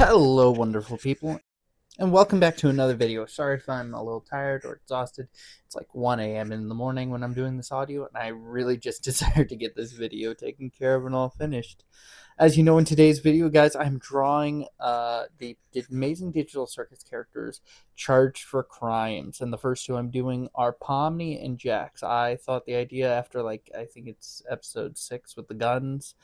Hello, wonderful people, and welcome back to another video. Sorry if I'm a little tired or exhausted. It's like 1 a.m. in the morning when I'm doing this audio, and I really just desire to get this video taken care of and all finished. As you know, in today's video, guys, I'm drawing the amazing digital circus characters charged for crimes, and the first two I'm doing are Pomni and Jax. I thought the idea after, like, I think it's episode 6 with the guns,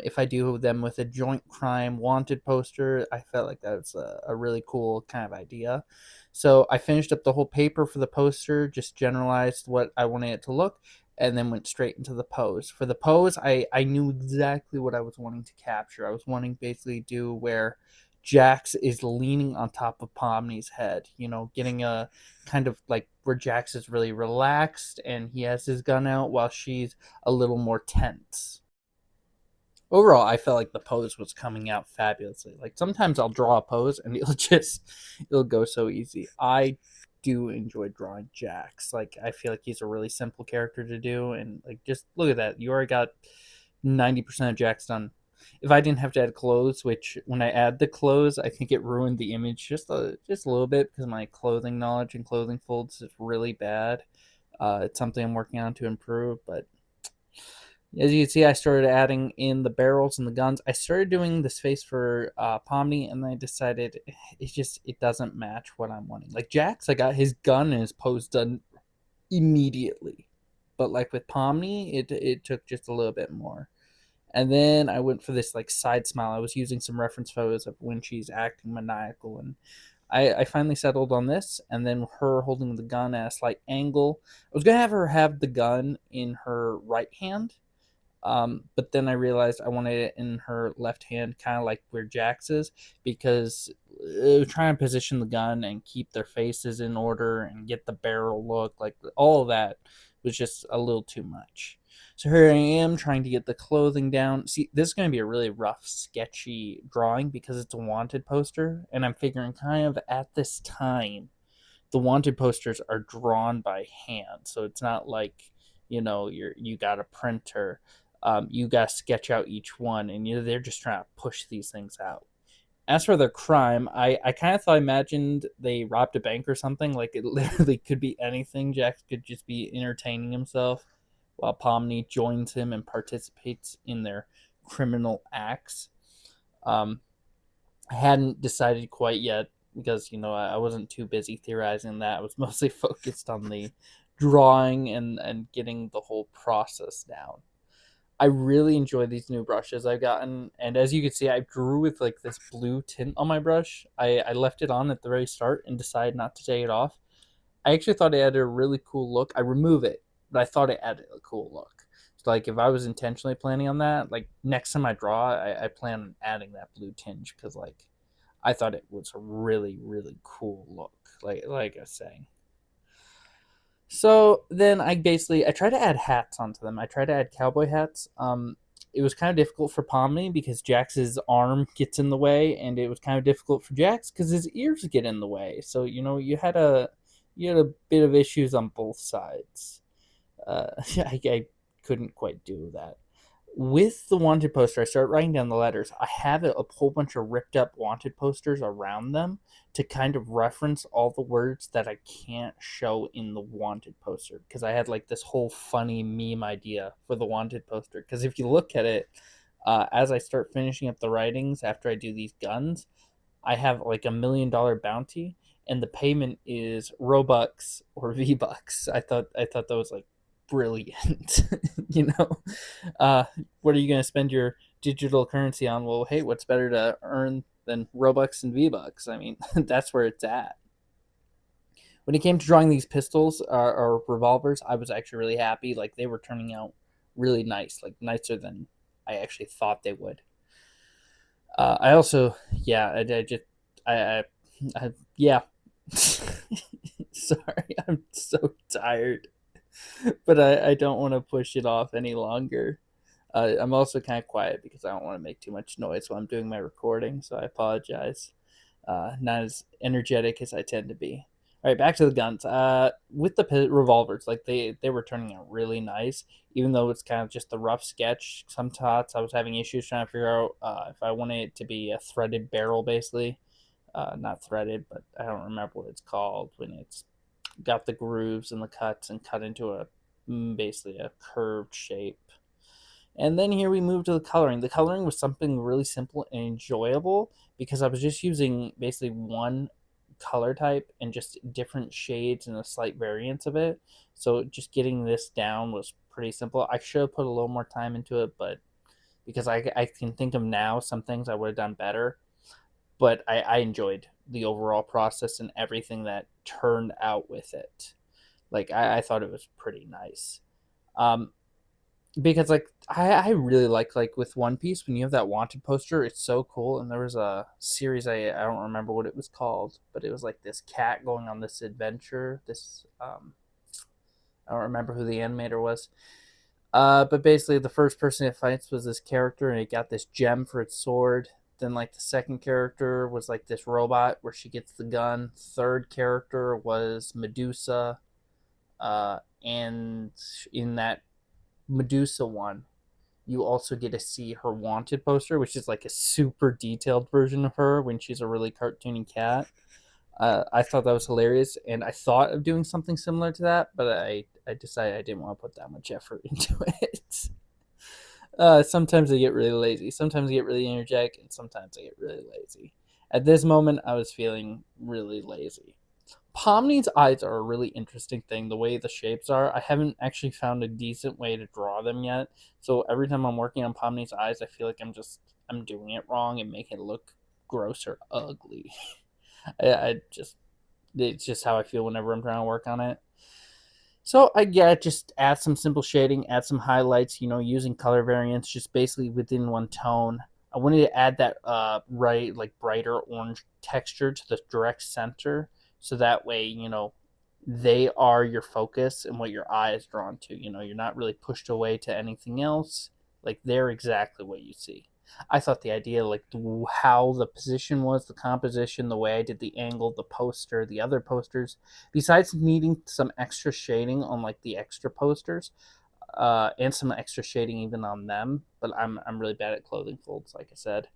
if I do them with a joint crime wanted poster, I felt like that's a really cool kind of idea. So I finished up the whole paper for the poster, just generalized what I wanted it to look, and then went straight into the pose. For the pose, I knew exactly what I was wanting to capture. I was wanting basically do where Jax is leaning on top of Pomni's head, getting a kind of like where Jax is really relaxed and he has his gun out while she's a little more tense. Overall, I felt like the pose was coming out fabulously. Like sometimes I'll draw a pose and it'll go so easy. I do enjoy drawing Jax. Like I feel like he's a really simple character to do, and like just look at that. You already got 90% of Jax done. If I didn't have to add clothes, which when I add the clothes, I think it ruined the image just a little bit because my clothing knowledge and clothing folds is really bad. It's something I'm working on to improve, but as you can see, I started adding in the barrels and the guns. I started doing this face for Pomni, and then I decided it doesn't match what I'm wanting. Like Jax, I got his gun and his pose done immediately, but like with Pomni, it took just a little bit more. And then I went for this like side smile. I was using some reference photos of when she's acting maniacal, and I finally settled on this. And then her holding the gun at a slight angle. I was gonna have her have the gun in her right hand, but then I realized I wanted it in her left hand, kind of like where Jax is, because trying to position the gun and keep their faces in order and get the barrel look, like all of that was just a little too much. So here I am trying to get the clothing down. See, this is going to be a really rough, sketchy drawing because it's a wanted poster, and I'm figuring kind of at this time the wanted posters are drawn by hand, so it's not like you got a printer. You got to sketch out each one, and they're just trying to push these things out. As for their crime, I kind of thought, imagined they robbed a bank or something. Like it literally could be anything. Jax could just be entertaining himself while Pomni joins him and participates in their criminal acts. Um, I hadn't decided quite yet because I wasn't too busy theorizing that. I was mostly focused on the drawing and getting the whole process down. I really enjoy these new brushes I've gotten, and as you can see, I drew with like this blue tint on my brush. I left it on at the very start and decided not to take it off. I actually thought it added a really cool look. I remove it, but I thought it added a cool look. So like if I was intentionally planning on that, like next time I draw, I plan on adding that blue tinge because like I thought it was a really really cool look. Like I was saying. So then I tried to add hats onto them. I tried to add cowboy hats. It was kind of difficult for Pomni because Jax's arm gets in the way, and it was kind of difficult for Jax because his ears get in the way. So you had a bit of issues on both sides. I couldn't quite do that. With the wanted poster, I start writing down the letters. I have a whole bunch of ripped up wanted posters around them to kind of reference all the words that I can't show in the wanted poster because I had like this whole funny meme idea for the wanted poster. Because if you look at it, as I start finishing up the writings after I do these guns, I have like $1 million bounty, and the payment is Robux or V Bucks. I thought that was like brilliant. you know, what are you going to spend your digital currency on? Well, hey, what's better to earn than Robux and V Bucks? I mean, that's where it's at. When it came to drawing these pistols or revolvers, I was actually really happy. Like they were turning out really nice, like nicer than I actually thought they would. I also, yeah, I just, yeah. Sorry, I'm so tired, but I don't want to push it off any longer. I'm also kind of quiet because I don't want to make too much noise while I'm doing my recording, so I apologize. Not as energetic as I tend to be. All right, back to the guns. With the revolvers, like they were turning out really nice, even though it's kind of just the rough sketch. Some shots I was having issues trying to figure out if I wanted it to be a threaded barrel, basically. Not threaded, but I don't remember what it's called when it's got the grooves and the cuts and cut into a basically a curved shape. And then here we move to the coloring. The coloring was something really simple and enjoyable because I was just using basically one color type and just different shades and a slight variance of it. So just getting this down was pretty simple. I should have put a little more time into it, but because I can think of now some things I would have done better. But I enjoyed the overall process and everything that turned out with it. Like I thought it was pretty nice. Um, because like I really like with One Piece when you have that wanted poster, it's so cool. And there was a series I don't remember what it was called, but it was like this cat going on this adventure. This I don't remember who the animator was. But basically the first person it fights was this character, and it got this gem for its sword. Then like the second character was like this robot where she gets the gun. Third character was Medusa, and in that Medusa one, you also get to see her wanted poster, which is like a super detailed version of her when she's a really cartoony cat. I thought that was hilarious, and I thought of doing something similar to that, but I decided I didn't want to put that much effort into it. Sometimes I get really lazy, sometimes I get really energetic, and sometimes I get really lazy. At this moment, I was feeling really lazy. Pomni's eyes are a really interesting thing. The way the shapes are, I haven't actually found a decent way to draw them yet. So every time I'm working on Pomni's eyes, I feel like I'm doing it wrong and making it look gross or ugly. I just it's just how I feel whenever I'm trying to work on it. So I just add some simple shading, add some highlights, using color variants, just basically within one tone. I wanted to add that like brighter orange texture to the direct center, so that way they are your focus and what your eye is drawn to. You're not really pushed away to anything else. Like they're exactly what you see. I thought the idea, like how the position was, the composition, the way I did the angle, the poster, the other posters, besides needing some extra shading on like the extra posters, and some extra shading even on them. But I'm really bad at clothing folds, like I said.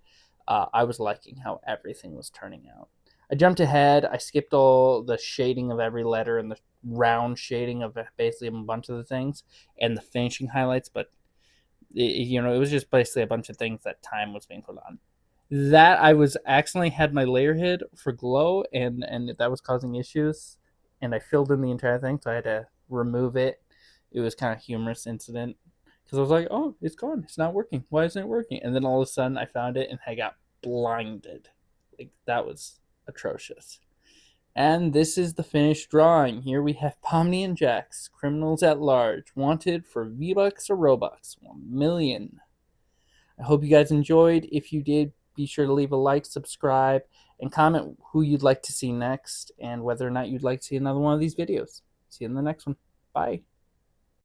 I was liking how everything was turning out. I jumped ahead. I skipped all the shading of every letter and the round shading of basically a bunch of the things and the finishing highlights, but it was just basically a bunch of things that time was being put on. That I was accidentally had my layer hid for glow, and that was causing issues, and I filled in the entire thing, so I had to remove it. It was kind of humorous incident because I was like, "Oh, it's gone. It's not working. Why isn't it working?" And then all of a sudden, I found it, and I got blinded. Like that was atrocious. And this is the finished drawing. Here we have Pomni and Jax, criminals at large, wanted for V-Bucks or Robux. 1 million. I hope you guys enjoyed. If you did, be sure to leave a like, subscribe, and comment who you'd like to see next and whether or not you'd like to see another one of these videos. See you in the next one. Bye.